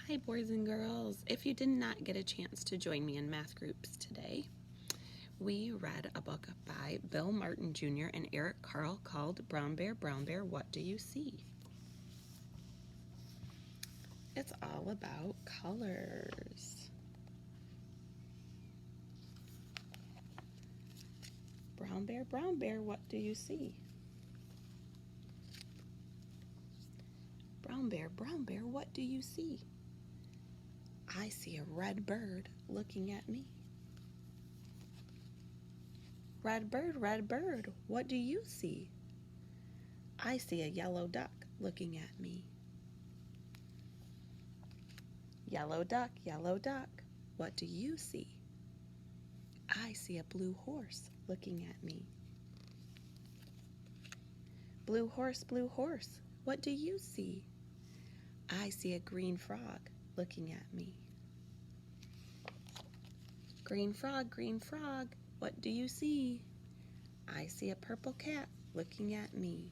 Hi, boys and girls. If you did not get a chance to join me in math groups today, we read a book by Bill Martin Jr. and Eric Carle called Brown Bear, What Do You See? It's all about colors. Brown Bear, what do you see? Brown Bear, what do you see? I see a red bird looking at me. Red bird, what do you see? I see a yellow duck looking at me. Yellow duck, what do you see? I see a blue horse looking at me. Blue horse, what do you see? I see a green frog looking at me. Green frog, what do you see? I see a purple cat looking at me.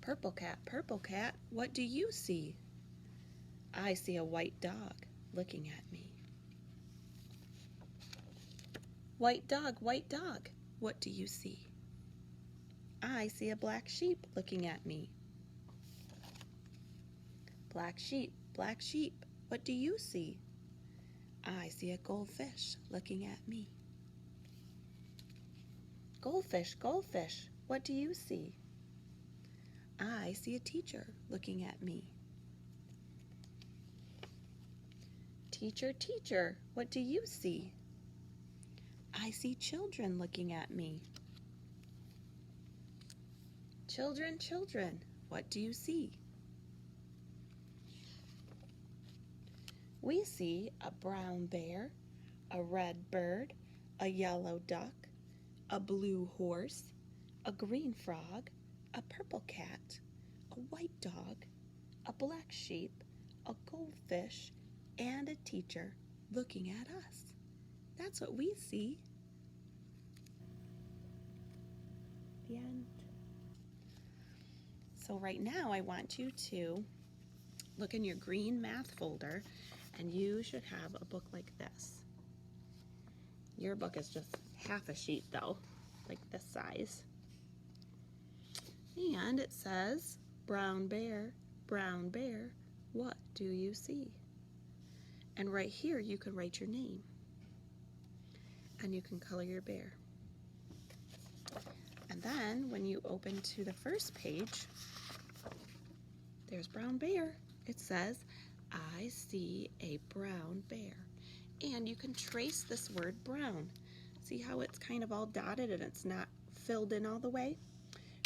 Purple cat, what do you see? I see a white dog looking at me. White dog, what do you see? I see a black sheep looking at me. Black sheep, what do you see? I see a goldfish looking at me. Goldfish, what do you see? I see a teacher looking at me. Teacher, what do you see? I see children looking at me. Children, what do you see? We see a brown bear, a red bird, a yellow duck, a blue horse, a green frog, a purple cat, a white dog, a black sheep, a goldfish, and a teacher looking at us. That's what we see. The end. So right now I want you to look in your green math folder, and you should have a book like this. Your book is just half a sheet though, like this size. And it says, Brown Bear, what do you see? And right here you can write your name. And you can color your bear. And then when you open to the first page, there's Brown Bear. It says, I see a brown bear. And you can trace this word brown. See how it's kind of all dotted and it's not filled in all the way?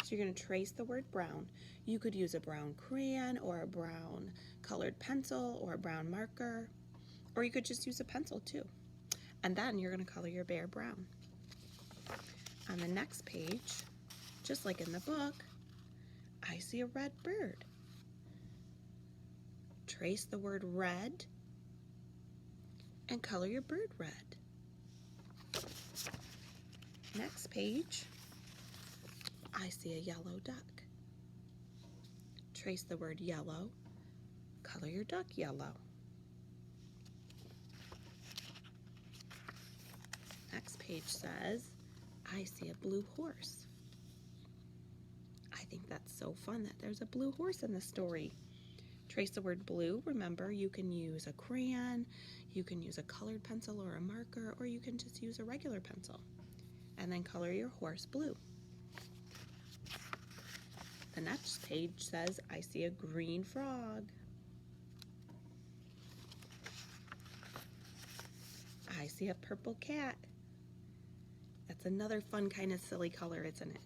So you're going to trace the word brown. You could use a brown crayon or a brown colored pencil or a brown marker, or you could just use a pencil too. And then you're going to color your bear brown. On the next page, just like in the book, I see a red bird. Trace the word red and color your bird red. Next page, I see a yellow duck. Trace the word yellow, color your duck yellow. Next page says, I see a blue horse. I think that's so fun that there's a blue horse in the story. Trace the word blue. Remember, you can use a crayon, you can use a colored pencil or a marker, or you can just use a regular pencil. And then color your horse blue. The next page says, I see a green frog. I see a purple cat. That's another fun kind of silly color, isn't it?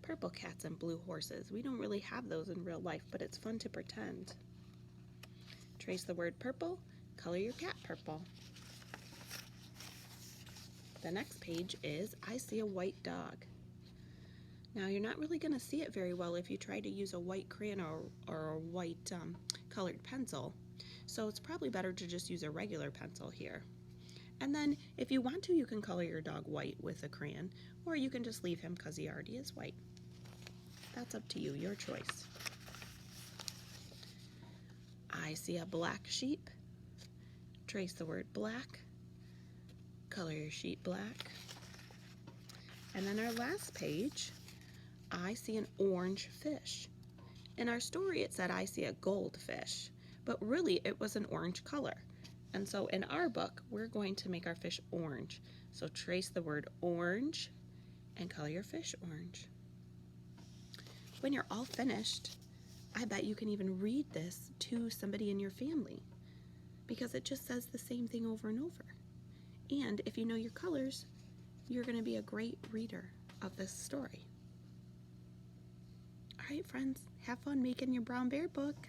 Purple cats and blue horses. We don't really have those in real life, but it's fun to pretend. Trace the word purple, color your cat purple. The next page is, I see a white dog. Now you're not really going to see it very well if you try to use a white crayon or a white colored pencil. So it's probably better to just use a regular pencil here. And then if you want to, you can color your dog white with a crayon, or you can just leave him because he already is white. That's up to you, your choice. I see a black sheep. Trace the word black. Color your sheep black. And then our last page, I see an orange fish. In our story, it said I see a goldfish, but really it was an orange color. And so in our book, we're going to make our fish orange. So trace the word orange and color your fish orange. When you're all finished, I bet you can even read this to somebody in your family because it just says the same thing over and over. And if you know your colors, you're going to be a great reader of this story. All right, friends, have fun making your brown bear book.